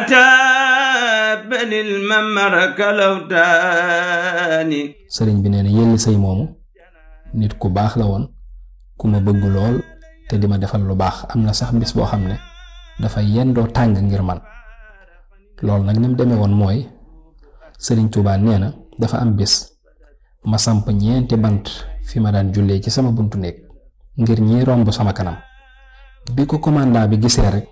ataabani lmamaraka lawtaani. sëriñ bi nee na yelli say moomu nit ku baax la woon, ku ma bëgg lool te di ma defal lu baax. am na sax bis boo xam ne dafa yendoo tàng ngir man. loolu nag ni mu demee woon mooy sëriñ Tuubaa nee na dafa am bis ma samp ñeenti bant fi ma daan jullee ci sama buntu néeg ngir ñi romb sama kanam. bi ko commandant bi gisee rek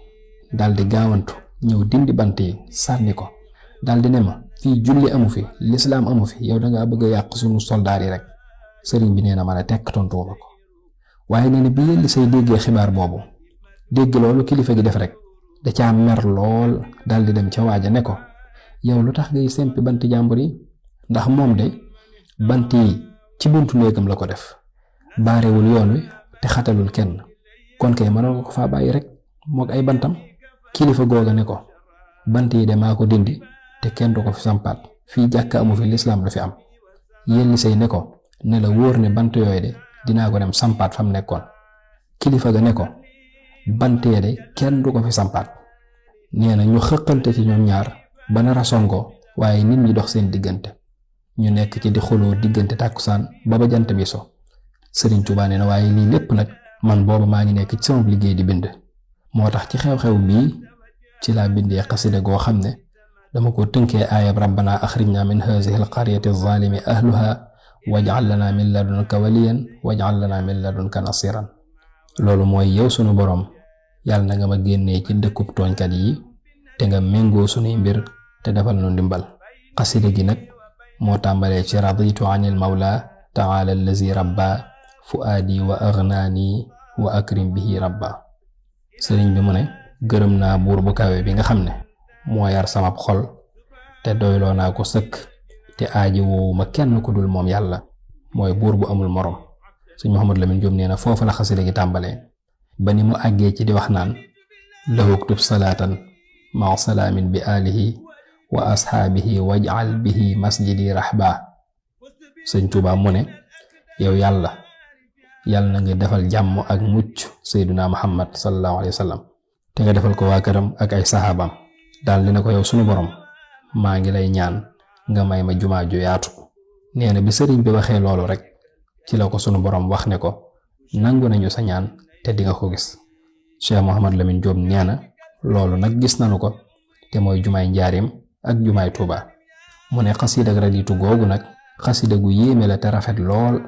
daldi gaawantu ñëw dindi bant yi sànni ko, daldi ne ma fii julli amu fi, lislaam amu fi, yow dangaa bëgg a yàq sunu soldaar yi rek. sëriñ bi nee na ma ne tekk tontuwuma ko. waaye nee na bi yelli say déggee xibaar boobu, dégg loolu kilifa gi def rek da caa mer lool, daldi dem ca waaja ne ko yow lu tax ngay sempi banti jàmbur yi, ndax moom de bant yi ci buntu néegam la ko def, baarewul yoon wi te xatalul kenn, kon kay mënoon nga ko faa bàyyi rek moog ay bantam. kilifa googa ne ko bant yi de maa ko dindi te kenn du ko fi sampaat, fii jàkka amu fi, lislaam la fi am. yelli say ne ko ne la wóor ne bant yooyu de dinaa ko dem sampaat fam nekkoon. kilifa ga ne ko bantee de kenn du ko fi sampaat. nee na ñu xëqante ci ñoom ñaar ba nar a songoo, waaye nit ñi dox seen diggante, ñu nekk ci di xuloo diggante tàkkusaan ba ba jant bi so. sëriñ Tuubaa nee na waaye lii lépp nag man booba maa ngi nekk ci sama liggéey di bind. moo tax ci xew-xew bii ci laa bindee xasida goo xam ne dama ko tënkee aayab rabbana axrijna min hazihi alqaryati zalimi ahluha waj'al lana min ladunka waliyan waj'al lana min ladunka nasiran. loolu mooy yow sunu boroom, yàlla na nga ma génnee ci dëkkub tooñkat yi te nga méngoo sunuy mbir te defal nu ndimbal. xasida gi nag moo tàmbalee ci raditu anil mawla taala allazi rabba fuaadi wa agnaani wa akrim bihi rabba. sëriñ bi mu ne gërëm naa buur bu kawe bi nga xam ne moo yar sama xol te doyloo naa ko sëkk te aaji woowu ma kenn ku dul moom yàlla mooy buur bu amul morom. sëñ Mouhamadou Lamine Diop nee na foofu la xasida gi tàmbalee ba ni mu àggee ci di wax naan lahuktub salaatan maa salaamin bi alihi wa ashaabihi waj'al bihi masjidi rahba. sëñ Tuubaa mu ne yow yàlla na nga defal jàmm ak mucc sayyiduna Muhammad sallallahu alayhi wa sallam te nga defal ko waa këram ak ay saxaabaam. daal dina ko yow sunu borom maa ngi lay ñaan nga may ma jumaa ju yaatu. nee na bi sëriñ bi waxee loolu rek ci la ko sunu borom wax ne ko nangu nañu sa ñaan te di nga ko gis. Cheikh Mouhamadou Lamine Diop nee na loolu nag gis nañu ko te mooy jumaay njaareem ak jumaay Tuuba. mu ne xasida ak raditu googu nag xasida gu yéeme la te rafet lool,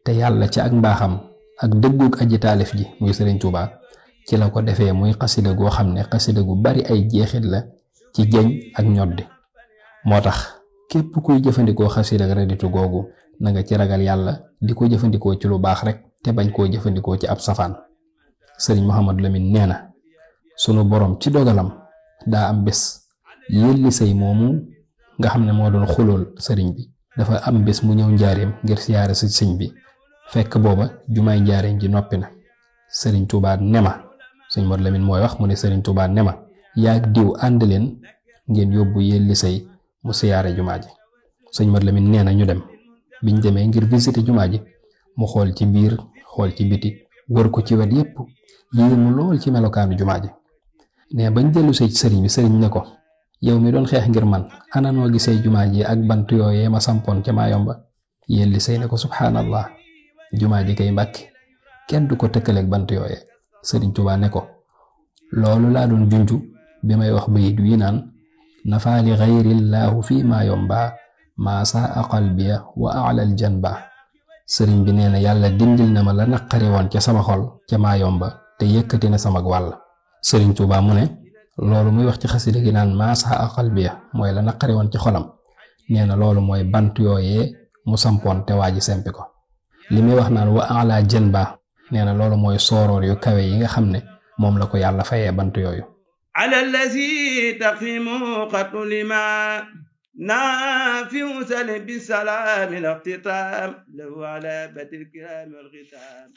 te yàlla ci ak mbaaxam ak dëggug aji taalif ji muy sëriñ Tuuba ci la ko defee muy xasida goo xam ne xasida gu bari ay jeexit la ci jëñ ak ñoddi. moo tax képp kuy jëfandikoo xasida ak raditu googu na nga ci ragal yàlla di ko jëfandikoo ci lu baax rek te bañ koo jëfandikoo ci ab safaan. sëriñ Mouhamadou Lamine nee na sunu borom ci dogalam daa am bés yelli say moomu nga xam ne moo doon xulool sëriñ bi dafa am bés mu ñëw njaareem ngir siyaare si sëñ bi, fekk booba jumaay njaareem ji noppi na. sëriñ Tuubaa ne ma, sëñ Mouhamadou Lamine mooy wax mu ne sëriñ Tuubaa ne ma yaag diw ànd leen ngeen yóbbu yelli say mu siyaare jumaa ji. sëñ Mouhamadou Lamine nee na ñu dem. biñ demee ngir visiter jumaa ji mu xool ci biir xool ci biti wër ko ci wet yépp yéemu lool ci melokaanu jumaa ji. ne bañ dellu see ci sëriñ bi, sëriñ ne ko yow mi doon xeex ngir man ana noo gisee jumaa ji ak bant yooyee ma sampoon ca Maayomba. yelli say ne ko subhaanallah, jumaa ji kay Mbàkke kenn du ko tëkkaleeg bant yooyee. sëriñ Tuubaa ne ko loolu laa doon junju bi may wax bayit wi naan nafaali xayrillaahu fi Maayomba maa saa qalbiya wa a'lal janba. sëriñ bi nee na yàlla dindil na ma la naqari woon ca sama xol ca Maayomba te yëkkati na sama wàll. sëriñ Tuubaa mu ne loolu muy wax ci xasida gi naan maa saa qalbiya mooy la naqari woon ci xolam. nee na loolu mooy bant yooyee mu sampoon te waa ji sempi ko. li muy wax naan wa a'la janba nee na loolu mooy sooroor yu kawe yi nga xam ne moom la ko yàlla fayee bant yooyu. ala allazi taqimu qatu lima نافع سلب السلام الاختتام له على بيت الكرام والختام